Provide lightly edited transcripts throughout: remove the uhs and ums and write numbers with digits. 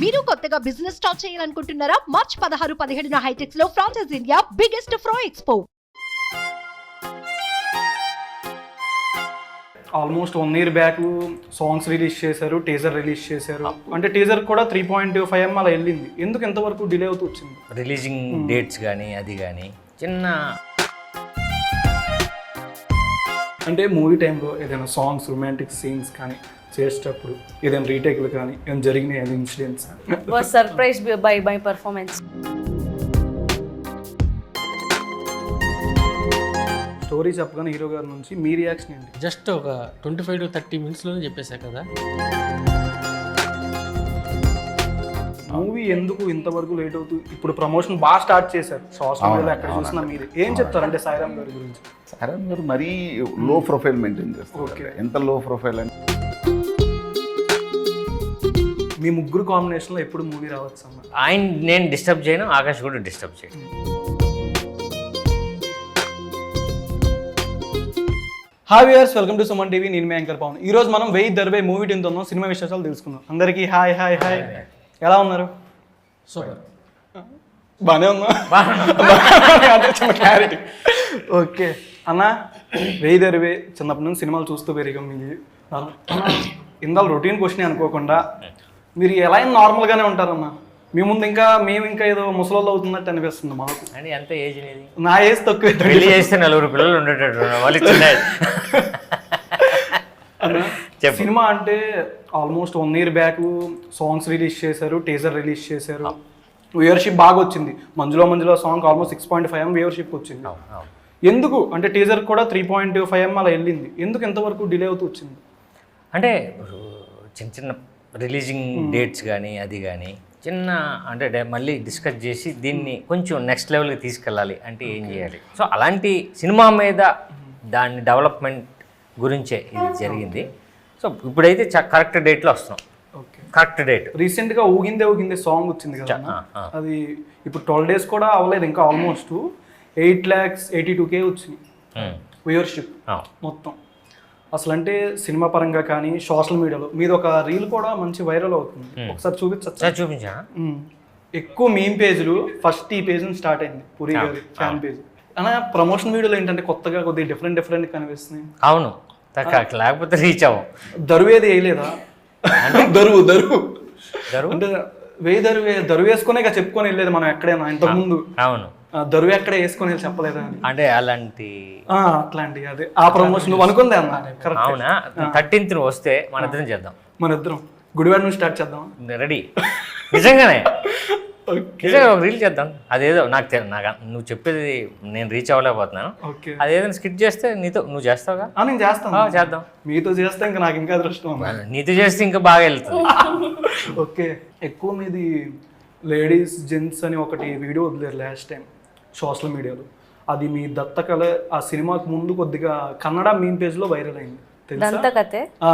మీరు కొత్తగా business start చేయాలనుకుంటున్నారా? మార్చ్ 16-17 హైటెక్స్ లో ఫ్రాన్సెస్ ఇండియా బిగ్గెస్ట్ ఫ్రో expo. Almost 1 year back songs release చేశారు, టీజర్ రిలీజ్ చేశారు. అంటే టీజర్ కూడా 3.5 అలా వెళ్ళింది. ఎందుకు ఎంతవరకు డిలే అవుతూ వచ్చింది? రిలీజింగ్ డేట్స్ కానీ అది కానీ చిన్న అంటే మూవీ టైంలో ఏదైనా సాంగ్స్ రొమాంటిక్ సీన్స్ కానీ చేసేటప్పుడు ఏదైనా రీటేక్లు కానీ ఏమైనా జరిగినాయి ఏదైనా incidents? Was surprised by my performance. Story చెప్పగానే హీరో గారి నుంచి మీ రియాక్షన్ ఏంటి? జస్ట్ ఒక 25 to 30 మినిట్స్లోనే చెప్పేశా కదా. మూవీ ఎందుకు ఇంతవరకు లేట్ అవుతూ? ఇప్పుడు ప్రమోషన్ బాగా స్టార్ట్ చేశారు సోషల్ మీడియాలో, ఎక్కడ చూసినా మీరు ఏం చెప్తారు అంటే సాయిరామ్ గారి గురించి? సాయిరామ్ గారు మరీ లో ప్రొఫైల్ మెయింటైన్ చేస్తారు. ఓకే. ఎంత లో ప్రొఫైల్ అని మీ ముగ్గురు కాంబినేషన్లో ఎప్పుడు మూవీ రావచ్చు అన్న? ఆయన నేను డిస్టర్బ్ చేయను, ఆకాష్ కూడా డిస్టర్బ్ చేయను. Hi viewers, welcome to Suman TV. నేను మీ యాంకర్ పవన్. ఈ రోజు మనం 1000 దర్బే మూవీ టీంతో ఉన్నాం. సినిమా విశేషాలు తెలుసుకుందాం. అందరికీ హాయ్ హాయ్ హాయ్. ఎలా ఉన్నారు? సూపర్. బాగానే ఉన్నా. క్లారిటీ. ఓకే అన్న, 1000 దర్బే చిన్నప్పటి నుంచి సినిమాలు చూస్తూ పెరిగాం. మీరు ఇందాల రొటీన్ క్వశ్చన్ అనుకోకుండా మీరు ఎలా అయినా నార్మల్గానే ఉంటారన్న. మీ ముందు మేము ఇంకా ఏదో ముసలోళ్ళు అవుతున్నట్టు అనిపిస్తుంది మాకు. అని ఎంత ఏజ్ అనేది? నా ఏజ్ తక్కువ. పెళ్లి చేస్తే 4 పిల్లలు ఉండేటట్టు వాళ్ళు చిన్న సినిమా అంటే almost 1 year back songs release చేశారు, టీజర్ రిలీజ్ చేశారు. వ్యూవర్షిప్ బాగా వచ్చింది. మంజులో సాంగ్ ఆల్మోస్ట్ 6.5 వ్యూవర్షిప్ వచ్చింది. ఎందుకు అంటే టీజర్ కూడా 3.5 అలా వెళ్ళింది. ఎందుకు ఎంతవరకు డిలే అవుతూ వచ్చింది? అంటే చిన్న చిన్న రిలీజింగ్ డేట్స్ కానీ అది కానీ చిన్న అంటే మళ్ళీ డిస్కస్ చేసి దీన్ని కొంచెం నెక్స్ట్ లెవెల్కి తీసుకెళ్ళాలి అంటే ఏం చేయాలి. సో అలాంటి సినిమా మీద దాని డెవలప్మెంట్ గురించే ఇది జరిగింది. సో ఇప్పుడైతే కరెక్ట్ డేట్లో వస్తున్నాం. Okay, correct date. రీసెంట్గా ఊగిందే సాంగ్ వచ్చింది కదా, అది ఇప్పుడు 12 days కూడా అవ్వలేదు ఇంకా. ఆల్మోస్ట్ 8,82,000 వచ్చింది వ్యూవర్షిప్ మొత్తం. అసలు అంటే సినిమా పరంగా కానీ సోషల్ మీడియాలో మీద ఒక రీల్ కూడా మంచి వైరల్ అవుతుంది. ఒకసారి చూపించా. ఎక్కువ మీమ్ పేజ్లు ఫస్ట్ ఈ పేజ్ నుంచి స్టార్ట్ అయింది, పురి గారి ఫ్యాన్ పేజ్. అలా ప్రమోషన్ వీడియోలు ఏంటంటే కొత్తగా కొద్దిగా డిఫరెంట్ కనిపిస్తున్నాయి. అవును, లేకపోతే రీచ్ అవ్వం. దరువేది వేయలేదా? దరువు అంటే దరువు వేసుకునే చెప్పుకొని వెళ్ళలేదు మనం ఎక్కడైనా ఇంతకుముందు. అవును, దరువు ఎక్కడ వేసుకొని చెప్పలేదా అంటే అలాంటి అట్లాంటి అదే ఆ ప్రమోషన్ నువ్వు అనుకుందే అన్న. అవునా? 13th వస్తే మన ఇద్దరం చేద్దాం. మన ఇద్దరం గుడివాడ నుంచి స్టార్ట్ చేద్దాం. రెడీ? నిజంగానే నిజంగా ఒక రీల్ చేద్దాం. అదేదో నాకు నువ్వు చెప్పేది నేను రీచ్ అవ్వలేకపోతున్నాను. అదేదో స్కిట్ చేస్తే నువ్వు చేస్తావుగా? నేను చేస్తాను. చేద్దాం. మీతో చేస్తే ఇంకా నాకు ఇంకా అదృష్టం. నీతో చేస్తే ఇంకా బాగా వెళ్తుంది. ఓకే, ఎక్కువ మీది లేడీస్ జెంట్స్ అని ఒకటి వీడియో వదిలేరు లాస్ట్ టైం సోషల్ మీడియాలో. అది మీ దత్తకళ. ఆ సినిమాకి ముందు కొద్దిగా కన్నడ మీమ్ పేజ్లో వైరల్ అయింది.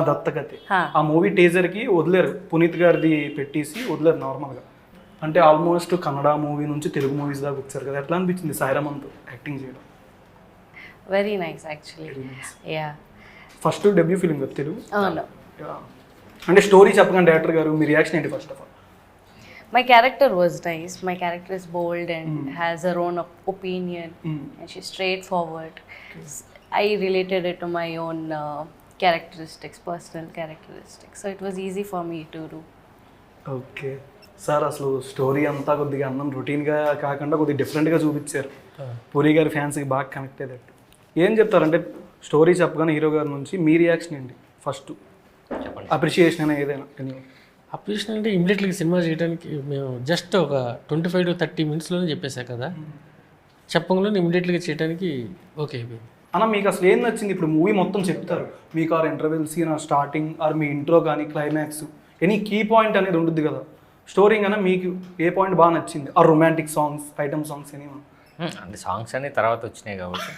దత్తకథే. ఆ మూవీ టీజర్కి వదిలేరు, పునీత్ గారిది పెట్టేసి వదిలేరు నార్మల్గా. అంటే ఆల్మోస్ట్ కన్నడ మూవీ నుంచి తెలుగు మూవీస్ దాకా వచ్చారు కదా. ఎట్లా అనిపించింది సాయిరామ్తో యాక్టింగ్ చేయడం? Very nice actually. Yeah. First debut film కదా తెలుగు? అంటే స్టోరీ చెప్పగానే డైరెక్టర్ గారు మీ రియాక్షన్ ఏంటి first of all? My character was nice. My character is bold and has her own opinion and she's straightforward. I related it to my own characteristics, personal characteristics. So it was easy for me to do. Okay sir, అసలు story అంతా కొద్దిగా అన్నం రొటీన్గా కాకుండా కొద్దిగా డిఫరెంట్గా చూపించారు. పూరి గారి ఫ్యాన్స్కి బాగా కనెక్ట్ అయ్యేటట్టు. ఏం చెప్తారంటే స్టోరీ చెప్పగానే హీరో గారి నుంచి మీ రియాక్షన్ ఏంటి ఫస్ట్? అప్రిషియేషన్ అయినా ఏదైనా? అప్రిషియేషన్ అంటే ఇమీడియట్గా సినిమా చేయడానికి మేము జస్ట్ ఒక 25 to 30 మినిట్స్లోనే చెప్పేశా కదా. చెప్పంగానే ఇమీడియట్గా చేయడానికి ఓకే అయిపోయింది. అన్న మీకు అసలు ఏం నచ్చింది? ఇప్పుడు మూవీ మొత్తం చెప్తారు, మీకు or interval scene, or starting, or మీ ఇంట్రో కానీ క్లైమాక్స్, ఎనీ కీ పాయింట్ అనేది ఉంటుంది కదా స్టోరీ కన్నా. మీకు ఏ పాయింట్ బాగా నచ్చింది? ఆ రొమాంటిక్ సాంగ్స్, ఐటమ్ సాంగ్స్ అని? అంటే సాంగ్స్ అన్ని తర్వాత వచ్చినాయి కాబట్టి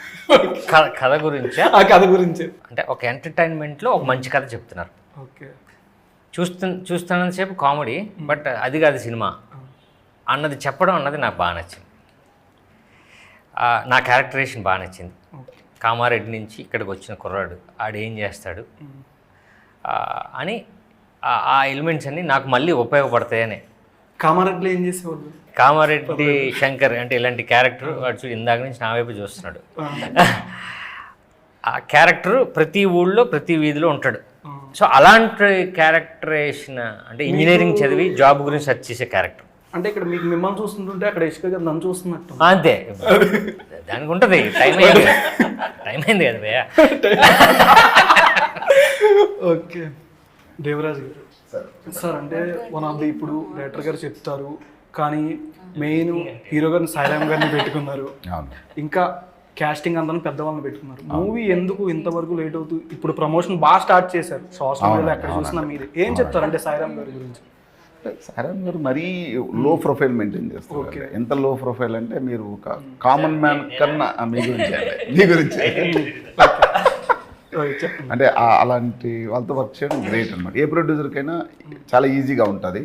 కథ గురించి. ఆ కథ గురించి అంటే ఒక ఎంటర్టైన్మెంట్లో ఒక మంచి కథ చెప్తున్నారు. ఓకే, చూస్తున్నంతసేపు కామెడీ, బట్ అది కాదు సినిమా అన్నది చెప్పడం అన్నది నాకు బాగా నచ్చింది. నా క్యారెక్టరేషన్ బాగా నచ్చింది. కామారెడ్డి నుంచి ఇక్కడికి వచ్చిన కుర్రాడు ఆడేం చేస్తాడు అని ఆ ఎలిమెంట్స్ అన్నీ నాకు మళ్ళీ ఉపయోగపడతాయని కామారెడ్డిలో ఏం చేసేవాళ్ళు? కామారెడ్డి శంకర్ అంటే ఇలాంటి క్యారెక్టర్ వాడు చూడు ఇందాక నుంచి నా వైపు చూస్తున్నాడు. ఆ క్యారెక్టర్ ప్రతి ఊళ్ళో ప్రతి వీధిలో ఉంటాడు. సో అలాంటి క్యారెక్టరేషన్ అంటే ఇంజనీరింగ్ చదివి జాబ్ గురించి సెర్చ్ చేసే క్యారెక్టర్. అంటే ఇక్కడ మీకు మిమ్మల్ని చూస్తుంటుంటే అక్కడ ఇసుక గారు నన్ను చూస్తున్నట్టు. అంతే, దానికి ఉంటుంది. టైం అయింది కదా భయ్యా. ఓకే, దేవరాజ్ గారు సార్, అంటే వన్ ఆఫ్ ది ఇప్పుడు డైరెక్టర్ గారు చెప్తారు, కానీ మెయిన్ హీరో గారిని సాయిరామ్ గారిని పెట్టుకున్నారు, ఇంకా క్యాస్టింగ్ అంతా పెద్దవాళ్ళని పెట్టుకున్నారు. మూవీ ఎందుకు ఇంతవరకు లేట్ అవుతుంది? ఇప్పుడు ప్రమోషన్ బాగా స్టార్ట్ చేశారు, సోషల్ మీడియాలో ఎక్కడ చూసినా మీది. ఏం చెప్తారు అంటే సాయిరామ్ గారి గురించి? సాయిరామ్ గారు మరీ లో ప్రొఫైల్ మెయింటైన్ చేస్తారు. ఎంత లో ప్రొఫైల్ అంటే మీరు ఒక కామన్ మ్యాన్ కన్నా మీ గురించి అంటే అలాంటి వాళ్ళతో వర్క్ చేయడం గ్రేట్ అనమాట. ఏ ప్రొడ్యూసర్కైనా చాలా ఈజీగా ఉంటుంది.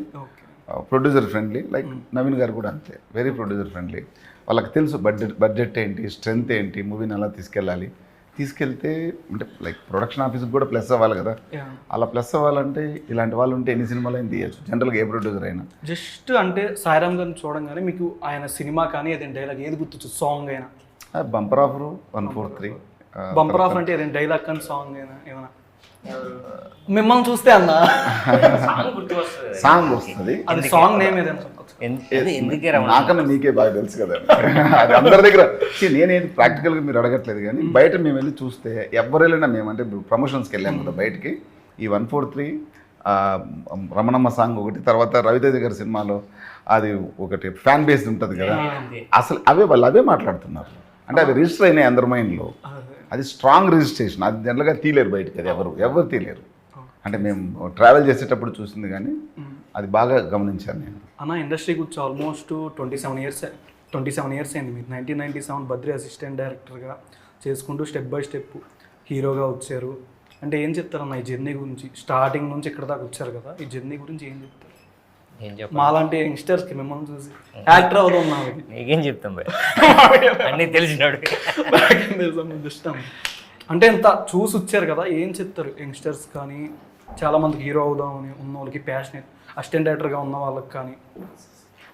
ప్రొడ్యూసర్ ఫ్రెండ్లీ, లైక్ నవీన్ గారు కూడా అంతే, వెరీ ప్రొడ్యూసర్ ఫ్రెండ్లీ. వాళ్ళకి తెలుసు బడ్జెట్ ఏంటి, స్ట్రెంత్ ఏంటి, మూవీని ఎలా తీసుకెళ్తే అంటే లైక్ ప్రొడక్షన్ ఆఫీస్కి కూడా ప్లస్ అవ్వాలి కదా. అలా ప్లస్ అవ్వాలంటే ఇలాంటి వాళ్ళు ఉంటే ఎన్ని సినిమాలు అయినా తీయచ్చు జనరల్గా, ఏ ప్రొడ్యూసర్ అయినా. జస్ట్ అంటే సాయిరామ్ గారిని చూడంగానే మీకు ఆయన సినిమా కానీ ఏదైనా డైలాగ్ ఏది గుర్తొచ్చు? సాంగ్ అయినా బంపర్ ఆఫర్ 143. బంపర్ ఆఫర్ అంటే ఏదైనా డైలాగ్ కానీ సాంగ్ అయినా ఏమైనా? మిమ్మల్ని చూస్తే అన్న సాంగ్ వస్తుంది. అది సాంగ్ నేమ్ ఏదైనా నాకన్నా మీకే బాగా తెలుసు కదా. అది అందరి దగ్గర నేనేది ప్రాక్టికల్గా మీరు అడగట్లేదు, కానీ బయట మేము వెళ్ళి చూస్తే ఎవరు వెళ్ళినా, మేము అంటే ప్రమోషన్స్కి వెళ్ళాము కదా బయటికి, ఈ 143 రమణమ్మ సాంగ్ ఒకటి, తర్వాత రవితేజ గారి సినిమాలో అది ఒకటి ఫ్యాన్ బేస్ ఉంటుంది కదా, అసలు వాళ్ళు అవే మాట్లాడుతున్నారు. అంటే అది రిజిస్టర్ అయినాయి అందరి మైండ్లో. అది స్ట్రాంగ్ రిజిస్ట్రేషన్. అది జనరల్గా తీలేరు బయటకి, అది ఎవరు తీలేరు. అంటే మేము ట్రావెల్ చేసేటప్పుడు చూసింది, కానీ అది బాగా గమనించాను నేను. అన్న ఇండస్ట్రీకి వచ్చి ఆల్మోస్ట్ 27 ఇయర్స్ అయింది మీరు. 1997 బద్రి అసిస్టెంట్ డైరెక్టర్గా చేసుకుంటూ స్టెప్ బై స్టెప్ హీరోగా వచ్చారు. అంటే ఏం చెప్తారన్న ఈ జర్నీ గురించి? స్టార్టింగ్ నుంచి ఇక్కడ దాకా వచ్చారు కదా, ఈ జర్నీ గురించి ఏం చెప్తారు? మాలాంటి యంగ్స్టర్స్కి మిమ్మల్ని చూసి యాక్టర్ అవుదాం నీకేం చెప్తాం అన్నీ తెలిసినాడు ఇష్టం. అంటే ఇంత చూసి వచ్చారు కదా, ఏం చెప్తారు యంగ్స్టర్స్ కానీ, చాలామందికి హీరో అవుదామని ఉన్న వాళ్ళకి, ప్యాషనేట్ అసిస్టెంట్ డైరెక్టర్గా ఉన్న వాళ్ళకి కానీ?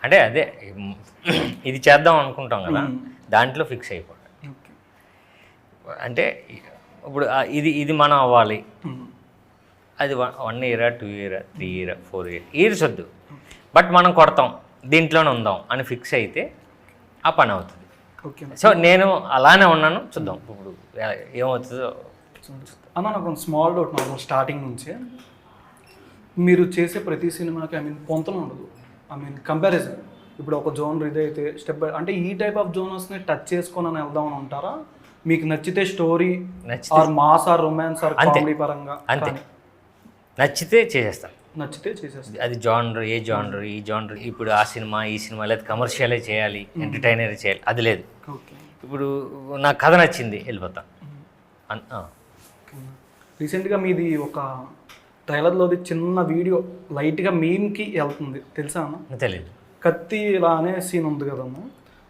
అంటే అదే ఇది చేద్దాం అనుకుంటాం కదా, దాంట్లో ఫిక్స్ అయిపోతాం. అంటే ఇప్పుడు ఇది మనం అవ్వాలి, అది 1 ఇయర్ 2 ఇయర్ 3 ఇయర్ 4 ఇయర్స్ వద్దు, బట్ మనం కొడతాం దీంట్లోనే ఉందాం అని ఫిక్స్ అయితే ఆ పని అవుతుంది. సో నేను అలానే ఉన్నాను, చూద్దాం ఇప్పుడు ఏమవుతుందో. అన్న నాకు స్మాల్ డౌట్, నార్మల్ స్టార్టింగ్ నుంచే మీరు చేసే ప్రతి సినిమాకి పొంతన ఉండదు, కంపారిజన్. ఇప్పుడు ఒక జోనర్ ఇదైతే స్టెప్ బై అంటే ఈ టైప్ ఆఫ్ జోనర్స్ని టచ్ చేసుకొని వెళ్దామని ఉంటారా? మీకు నచ్చితే story or mass or romance or comedy పరంగా అంతే, నచ్చితే చేసేస్తాను. అది జానర్, ఏ జానర్, ఈ జానర్, ఇప్పుడు ఆ సినిమా ఈ సినిమా లేదా కమర్షియలే చేయాలి, ఎంటర్టైనర్ చేయాలి, అది లేదు. ఇప్పుడు నాకు కథ నచ్చింది వెళ్ళిపోతా. రీసెంట్గా మీది ఒక ట్రైలర్లోది చిన్న వీడియో లైట్గా మీమ్కి వెళ్తుంది, తెలుసా అన్న? తెలియదు. కత్తి ఇలా అనే సీన్ ఉంది కదన్న,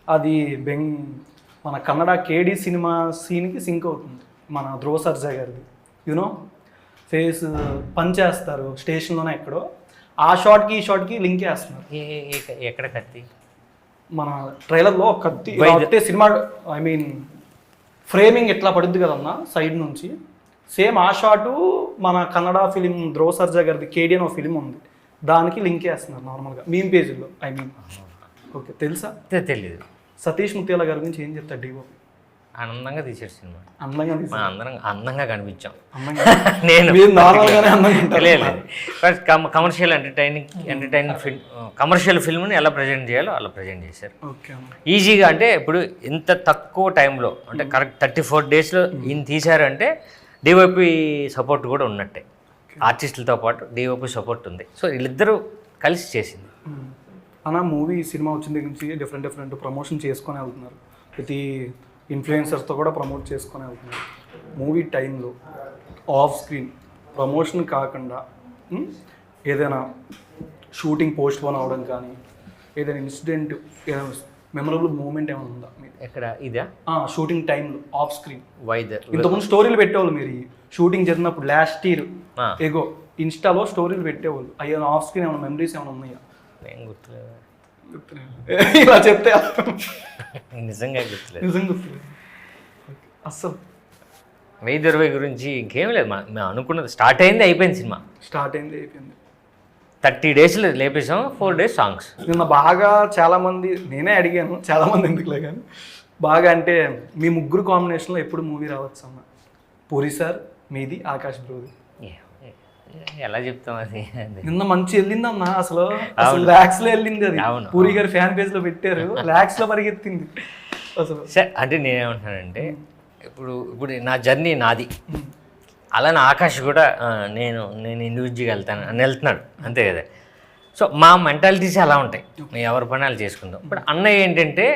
అది మన కన్నడ కేడీ సినిమా సీన్కి సింక్ అవుతుంది. మన ధ్రువ సర్జా గారిది యూనో ఫేస్ పనిచేస్తారు స్టేషన్లోనే ఎక్కడో, ఆ షాట్కి ఈ షాట్కి లింక్ చేస్తున్నారు. ఎక్కడ కత్తి? మన ట్రైలర్లో కత్తి సినిమా ఫ్రేమింగ్ ఎట్లా పడుద్ది కదన్నా సైడ్ నుంచి, సేమ్ ఆ షాటు మన కన్నడ ఫిలిం ధ్రువ సర్జా గారిది కేడీ అని ఒక ఫిలిం ఉంది, దానికి లింక్ చేస్తున్నారు నార్మల్గా మీమ్ పేజీలో. ఓకే, తెలుసా? తెలియదు. సతీష్ ముత్యాల గారి గురించి ఏం చెప్తారు? డిఓపి ఆనందంగా తీసాడు సినిమా, అందంగా కనిపించాం. నేను తెలియలేదు. కమర్షియల్ ఎంటర్టైనింగ్ ఫిల్మ్, కమర్షియల్ ఫిల్మ్ని ఎలా ప్రజెంట్ చేయాలో అలా ప్రజెంట్ చేశారు ఈజీగా. అంటే ఇప్పుడు ఇంత తక్కువ టైంలో, అంటే కరెక్ట్ 34 డేస్లో ఈయన తీశారంటే డిఓపి సపోర్ట్ కూడా ఉన్నట్టే. ఆర్టిస్టులతో పాటు డిఓపి సపోర్ట్ ఉంది. సో వీళ్ళిద్దరూ కలిసి చేసింది. అన్న మూవీ సినిమా వచ్చిన దగ్గర నుంచి డిఫరెంట్ ప్రమోషన్ చేసుకొని వెళ్తున్నారు, ప్రతి ఇన్ఫ్లుయెన్సర్స్తో కూడా ప్రమోట్ చేసుకొని వెళ్తున్నారు. మూవీ టైంలో ఆఫ్ స్క్రీన్ ప్రమోషన్ కాకుండా ఏదైనా షూటింగ్ పోస్ట్ పోన్ అవ్వడం కానీ, ఏదైనా ఇన్సిడెంట్, ఏదైనా మెమరబుల్ మూమెంట్ ఏమైనా ఉందా మీరు? ఎక్కడ? ఇదా షూటింగ్ టైంలో ఆఫ్ స్క్రీన్. వైదర్ ఇంతకుముందు స్టోరీలు పెట్టేవాళ్ళు మీరు షూటింగ్ జరిగినప్పుడు లాస్ట్ ఇయర్, ఏగో ఇన్స్టాలో స్టోరీలు పెట్టేవాళ్ళు. అయ్యా ఆఫ్ స్క్రీన్ ఏమైనా మెమరీస్ ఏమైనా ఉన్నాయా? నేను గుర్తులేదు, ఇలా చెప్తే నిజంగా గుర్తులేదు. నిజంగా గుర్తులేదు అస్సలు. 1020 గురించి ఇంకేం లేదు, మేము అనుకున్నది స్టార్ట్ అయింది అయిపోయింది సినిమా. స్టార్ట్ అయింది అయిపోయింది. 30 days లేపేసాం, 4 days సాంగ్స్. నిన్న బాగా చాలామంది, నేనే అడిగాను చాలామంది ఎందుకులే కానీ, బాగా అంటే మీ ముగ్గురు కాంబినేషన్లో ఎప్పుడు మూవీ రావచ్చు అన్న? పూరి సార్ మీది, ఆకాష్ బ్రోది. ఎలా చెప్తాం అది? నిన్న మంచి వెళ్ళింది అన్న, అసలు ల్యాక్స్ లో వెళ్ళింది అది. అవును. పూరి గారి ఫ్యాన్ పేజ్ లో పెట్టారు, ల్యాక్స్ లో పరిగెత్తింది అసలు. సరే అంటే నేనేమంటున్నానంటే, ఇప్పుడు నా జర్నీ నాది, అలానే ఆకాష్ కూడా నేను ఇండివిజువల్గా వెళ్తాను అని వెళ్తున్నాడు, అంతే కదా. సో మా మెంటాలిటీస్ అలా ఉంటాయి, మేము ఎవరి పని వాళ్ళు చేసుకుందాం. ఇప్పుడు అన్నయ్య ఏంటంటే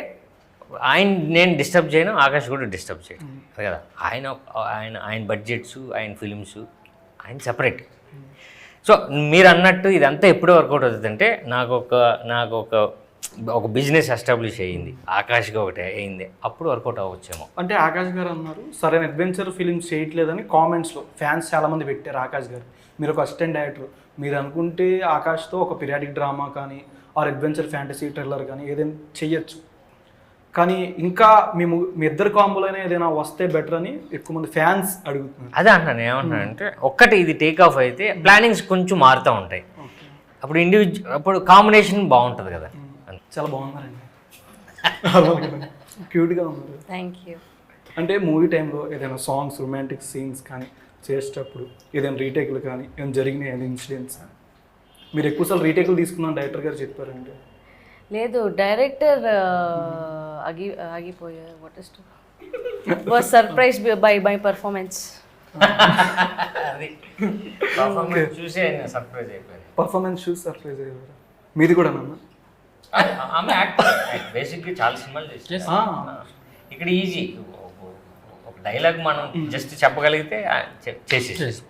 నేను డిస్టర్బ్ చేయను, ఆకాష్ కూడా డిస్టర్బ్ చేయను, అదే కదా. ఆయన బడ్జెట్స్, ఆయన ఫిలిమ్స్, ఆయన సెపరేట్. సో మీరు అన్నట్టు ఇదంతా ఎప్పుడు వర్కౌట్ అవుతుందంటే, నాకు ఒక బిజినెస్ ఎస్టాబ్లిష్ అయ్యింది, ఆకాష్గా ఒకటి అయ్యింది, అప్పుడు వర్కౌట్ అవ్వచ్చేమో. అంటే ఆకాష్ గారు అన్నారు సరైన అడ్వెంచర్ ఫిలిమ్స్ చేయట్లేదని కామెంట్స్లో ఫ్యాన్స్ చాలామంది పెట్టారు ఆకాష్ గారు. మీరు ఒక అసిస్టెంట్ డైరెక్టర్, మీరు అనుకుంటే ఆకాష్తో ఒక పీరియాడిక్ డ్రామా కానీ ఆర్ అడ్వెంచర్ ఫ్యాంటసీ థ్రిల్లర్ కానీ ఏదైనా చెయ్యొచ్చు, కానీ ఇంకా మీ ఇద్దరు కాంబోలోనే ఏదైనా వస్తే బెటర్ అని ఎక్కువ మంది ఫ్యాన్స్ అడుగుతున్నారు. అదే అంటున్నాను, ఏమంటున్నానంటే ఒక్కటి ఇది టేక్ ఆఫ్ అయితే ప్లానింగ్స్ కొంచెం మారుతూ ఉంటాయి, అప్పుడు అప్పుడు కాంబినేషన్ బాగుంటుంది కదా. చాలా బాగున్నారండి, క్యూట్గా ఉన్నారు. Thank you. అంటే మూవీ టైంలో ఏదైనా సాంగ్స్, రొమాంటిక్ సీన్స్ కానీ చేసేటప్పుడు ఏదైనా రీటేక్లు కానీ ఏమైనా జరిగినాయి ఏదైనా ఇన్సిడెంట్స్? మీరు ఎక్కువసార్లు రీటేక్లు తీసుకున్నాను డైరెక్టర్ గారు చెప్పారండి. లేదు, డైరెక్టర్ ఆగిపోయారు. What is was surprise by my performance. చూసి ఆయన సర్ప్రైజ్ అయిపోయారు. పర్ఫార్మెన్స్ చూసి సర్ప్రైజ్ అయ్యారు. మీది కూడా నాన్న? ఆమె యాక్టర్, బేసిక్గా చాలా సినిమాలు చేసి ఇక్కడ ఈజీ, ఒక డైలాగ్ మనం జస్ట్ చెప్పగలిగితే చేసేసి.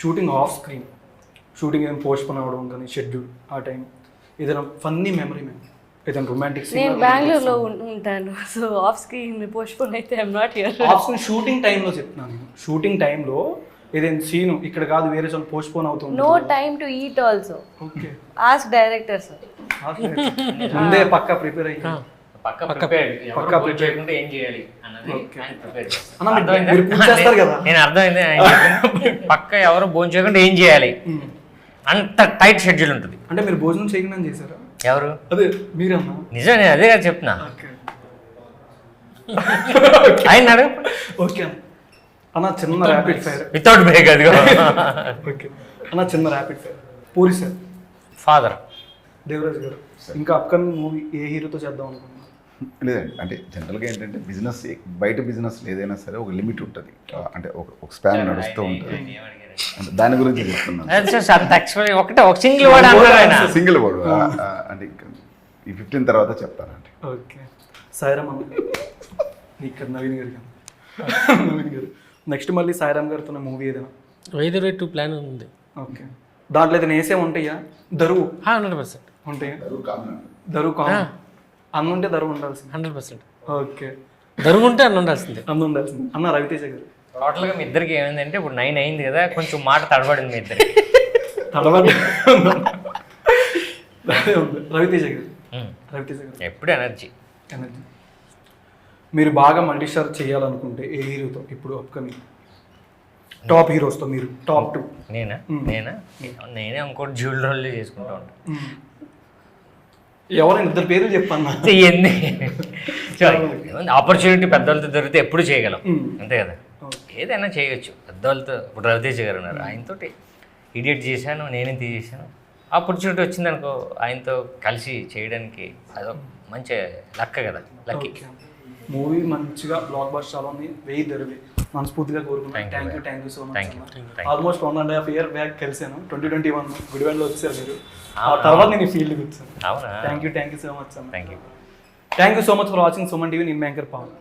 షూటింగ్ ఆఫ్ స్క్రీన్, షూటింగ్ ఏమైనా పోస్ట్పోన్ అవ్వడం కానీ షెడ్యూల్, ఆ టైం ఏదైనా ఫన్నీ మెమరీ ఏదైనా రొమాంటిక్ సీన్? నేను బెంగళూరులో ఉంటాను, సో ఆఫ్ స్క్రీన్ పోస్ట్పోన్ అయితే I'm not here. Off screen shooting టైంలో చెప్తున్నాను నేను, షూటింగ్ టైంలో ఏదైనా సీన్ ఇక్కడ కాదు వేరే చోట పోస్ట్పోన్ అవుతుంది. No time to eat also. Okay, ask director sir. ముందే పక్కా ప్రిపేర్ అయ్యి చేయకుండా ఏం చేయాలి అన్నది మీరు పూజ చేస్తారు కదా. నేను అర్థమైంది, పక్క ఎవరు భోజనం చేయకుండా ఏం చేయాలి అంత టైట్ షెడ్యూల్ ఉంటుంది. అంటే మీరు భోజనం చేయకుండా చేశారా? ఎవరు? అదే మీరన్నా. నిజం, నేను అదే కదా చెప్తున్నా. ఆయన అడుగు. ఓకే అన్న, చిన్న ర్యాపిడ్ ఫైర్ వితౌట్ బ్రేక్. అది ఓకే అన్న, చిన్న rapid fire. Puri sir, father, Devaraj గారు, ఇంకా అప్కమింగ్ మూవీ ఏ హీరోతో చేద్దాం అనుకుంటున్నారు? లేదండి, అంటే జనరల్గా ఏంటంటే బిజినెస్, బయట బిజినెస్ ఏదైనా సరే ఒక లిమిట్ ఉంటుంది, అంటే ఒక స్పాన్ నడుస్తూ ఉంటుంది. అంటే దాని గురించి చెప్తున్నాను. ఒకటే ఒక సింగిల్ వర్డ్, సింగిల్ వర్డ్ అంటే ఈ 15 తర్వాత చెప్తానండి. ఓకే, సాయిరామ్ అన్న, ఇక్కడ నవీన్ గారు. నవీన్ గారు నెక్స్ట్ మళ్ళీ సాయిరామ్ గారితో మూవీ ఏదైనా 522 ప్లాన్ ఉంది. ఓకే, దాంట్లో ఏదైనా వేసే ఉంటాయా? దరువు 100% ఉంటాయా? దరువు కామన్, అన్న ఉంటే దరువు ఉండాల్సింది. 100%. ఓకే, దరువు ఉంటే అన్న ఉండాల్సిందే. అన్న ఉండాల్సింది. అన్న రవితేజ గారు, టోటల్గా మీ ఇద్దరికి ఏమైందంటే ఇప్పుడు 9 అయింది కదా, కొంచెం మాట తడబడింది మీ ఇద్దరికి. తడబడి రవితేజ గారు, రవితేజ గారు ఎప్పుడు ఎనర్జీ. మీరు బాగా మల్టీస్టార్ చేయాలనుకుంటే ఏ హీరోతో ఇప్పుడు అప్కమింగ్ టాప్ హీరోస్తో మీరు టాప్ 2? నేనే ఇంకోటి జ్యూల్ రోల్ చేసుకుంటా ఉంటాను. ఎవరైనా ఇద్దరు పేర్లు చెప్పన్నా. ఇవన్నీ ఆపర్చునిటీ పెద్దవాళ్ళతో దొరికితే ఎప్పుడు చేయగలం, అంతే కదా. ఏదైనా చేయొచ్చు పెద్దవాళ్ళతో. ఇప్పుడు రవితేజ గారు ఉన్నారు, ఆయనతోటి ఇడియట్ చేశాను, నేనే తీసేసాను. ఆపర్చునిటీ వచ్చిందనుకో ఆయనతో కలిసి చేయడానికి అదొక మంచి లక్క కదా, లక్కీ. మూవీ మంచిగా బ్లాక్ బస్టర్ అవ్వాలని 1000 దొరివి మనస్ఫూర్తిగా కోరుకున్నాను. Thank you so much. Almost 1.5 year back కలిసాను, 2021 గుడివాడలో వచ్చారు మీరు. ఆ తర్వాత నేను ఈ ఫీల్డ్కి వచ్చాను. అవునా? థ్యాంక్ యూ సో మచ్ అన్న. Thank you so much for watching Suman TV. నేను యాంకర్ పవన్.